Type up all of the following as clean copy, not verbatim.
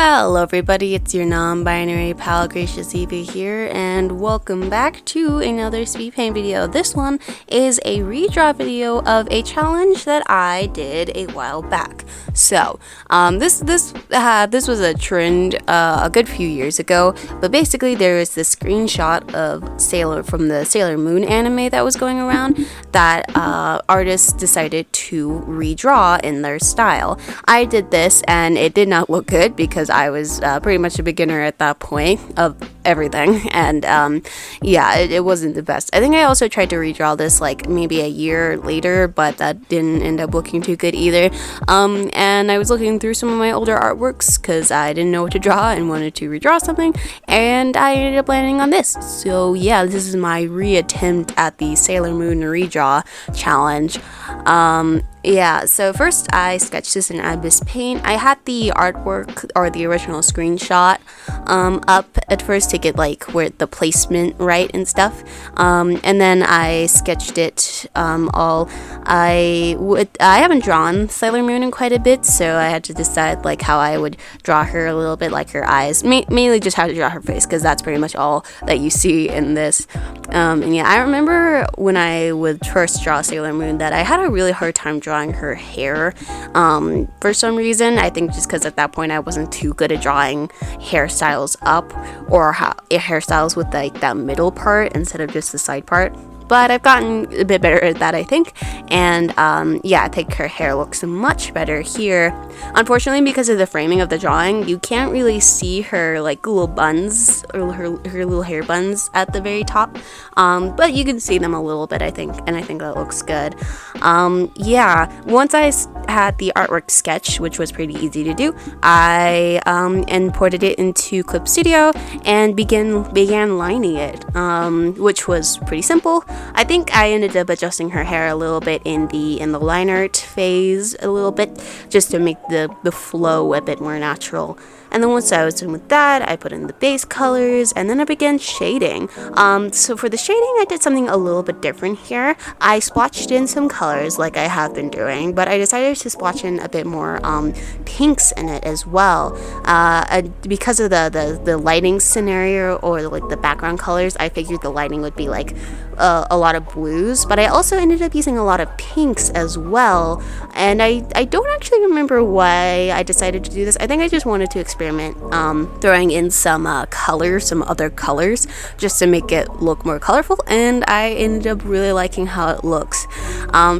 Hello everybody, it's your non-binary pal Gracious E.V.A here, and welcome back to another speed paint video. This one is a redraw video of a challenge that I did a while back. So, this was a trend a good few years ago, but basically there was this screenshot of from the Sailor Moon anime that was going around that artists decided to redraw in their style. I did this and it did not look good because I was pretty much a beginner at that point of everything, and it wasn't the best. I think I also tried to redraw this like maybe a year later, but that didn't end up looking too good either. And I was looking through some of my older artworks because I didn't know what to draw and wanted to redraw something, and I ended up landing on this. So yeah, this is my reattempt at the Sailor Moon redraw challenge. So first I sketched this in Abyss Paint. I had the artwork or the original screenshot up at first to get like where the placement right and stuff, and then I sketched it all. I haven't drawn Sailor Moon in quite a bit, so I had to decide like how I would draw her a little bit, like her eyes, mainly just how to draw her face, because that's pretty much all that you see in this. And yeah, I remember when I would first draw Sailor Moon that I had a really hard time drawing her hair for some reason. I think just because at that point I wasn't too good at drawing hairstyles up, or hairstyles with like that middle part instead of just the side part. But I've gotten a bit better at that, I think, and I think her hair looks much better here. Unfortunately, because of the framing of the drawing, you can't really see her like little buns, or her little hair buns at the very top, but you can see them a little bit, I think, and I think that looks good. Once I had the artwork sketch, which was pretty easy to do, I imported it into Clip Studio and began lining it, which was pretty simple. I think I ended up adjusting her hair a little bit in the line art phase a little bit, just to make the flow a bit more natural. And then once I was done with that, I put in the base colors, and then I began shading. So for the shading, I did something a little bit different here. I splotched in some colors like I have been doing, but I decided to splotch in a bit more pinks in it as well. Because of the lighting scenario, or like the background colors, I figured the lighting would be like a lot of blues, but I also ended up using a lot of pinks as well. And I don't actually remember why I decided to do this. I think I just wanted to experiment throwing in some other colors just to make it look more colorful, and I ended up really liking how it looks.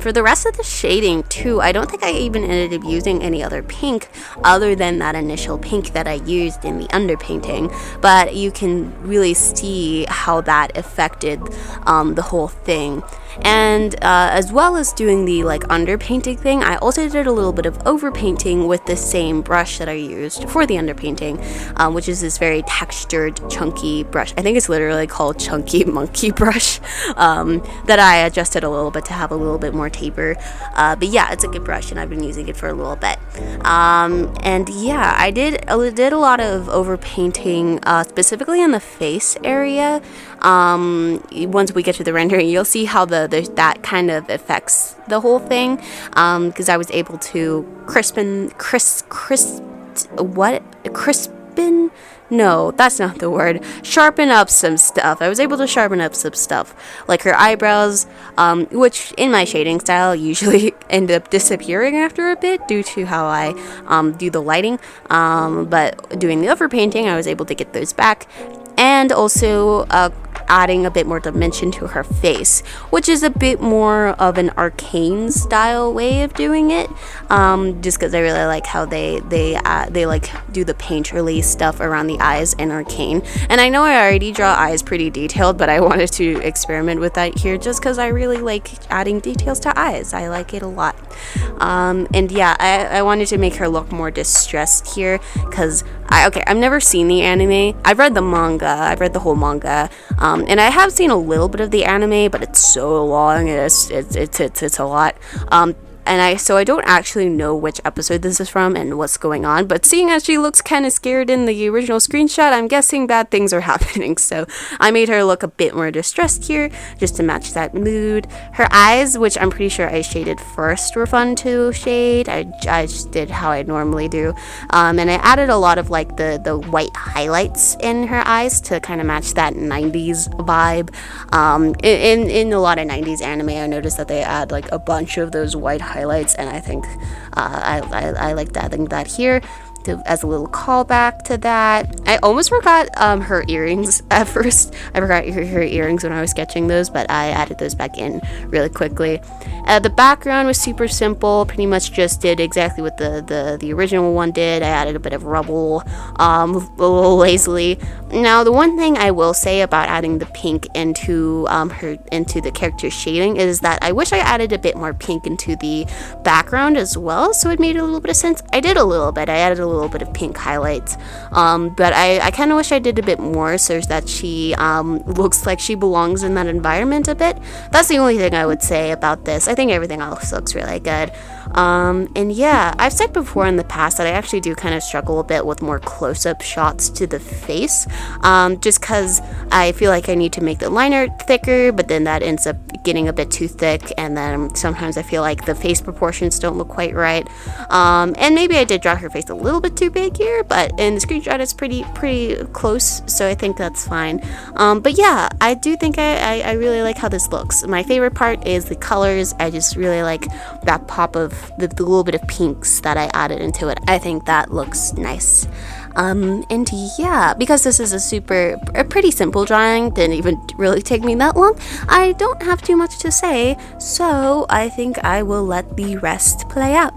For the rest of the shading too, I don't think I even ended up using any other pink other than that initial pink that I used in the underpainting, but you can really see how that affected the whole thing. And as well as doing the like underpainting thing, I also did a little bit of overpainting with the same brush that I used for the underpainting, which is this very textured, chunky brush. I think it's literally called Chunky Monkey Brush, that I adjusted a little bit to have a little bit more taper. But yeah, it's a good brush, and I've been using it for a little bit. I did a lot of overpainting, specifically in the face area. Once we get to the rendering, you'll see how that kind of affects the whole thing, because I was able to sharpen up some stuff. I was able to sharpen up some stuff, like her eyebrows, which in my shading style usually end up disappearing after a bit due to how I do the lighting, but doing the overpainting, I was able to get those back, and also adding a bit more dimension to her face, which is a bit more of an arcane style way of doing it, just because I really like how they like do the painterly stuff around the eyes in arcane. And I know I already draw eyes pretty detailed, but I wanted to experiment with that here just because I really like adding details to eyes. I like it a lot. I wanted to make her look more distressed here, because I've never seen the anime. I've read the manga. I've read the whole manga, and I have seen a little bit of the anime, but it's so long. It's a lot. and I don't actually know which episode this is from and what's going on, but seeing as she looks kind of scared in the original screenshot, I'm guessing bad things are happening. So I made her look a bit more distressed here just to match that mood. Her eyes, which I'm pretty sure I shaded first, were fun to shade. I just did how I normally do, and I added a lot of like the white highlights in her eyes to kind of match that 90s vibe. In a lot of 90s anime, I noticed that they add like a bunch of those white highlights, and I think I like adding that here as a little callback to that. I almost forgot her earrings at first. I forgot her earrings when I was sketching those, but I added those back in really quickly. The background was super simple, pretty much just did exactly what the original one did. I added a bit of rubble, a little lazily. Now, the one thing I will say about adding the pink into the character's shading is that I wish I added a bit more pink into the background as well, so it made a little bit of sense. I did a little bit. I added a little bit of pink highlights, but I kind of wish I did a bit more so that she looks like she belongs in that environment a bit. That's the only thing I would say about this. I think everything else looks really good. And yeah, I've said before in the past that I actually do kind of struggle a bit with more close-up shots to the face, just because I feel like I need to make the liner thicker, but then that ends up getting a bit too thick, and then sometimes I feel like the face proportions don't look quite right. And maybe I did draw her face a little bit too big here, but in the screenshot it's pretty close, so I think that's fine. But yeah, I do think I really like how this looks. My favorite part is the colors. I just really like that pop of the little bit of pinks that I added into it. I think that looks nice. And yeah, because this is a pretty simple drawing, didn't even really take me that long, I don't have too much to say, so I think I will let the rest play out.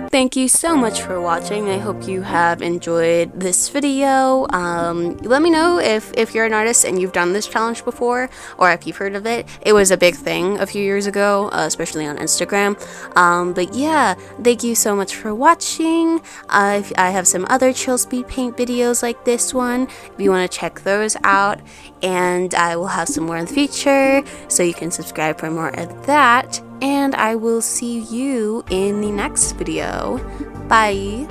Thank you so much for watching. I hope you have enjoyed this video. Let me know if you're an artist and you've done this challenge before, or if you've heard of it. It was a big thing a few years ago, especially on Instagram. But yeah, thank you so much for watching. I have some other chill speed paint videos like this one, if you want to check those out. And I will have some more in the future, so you can subscribe for more of that. And I will see you in the next video. Bye!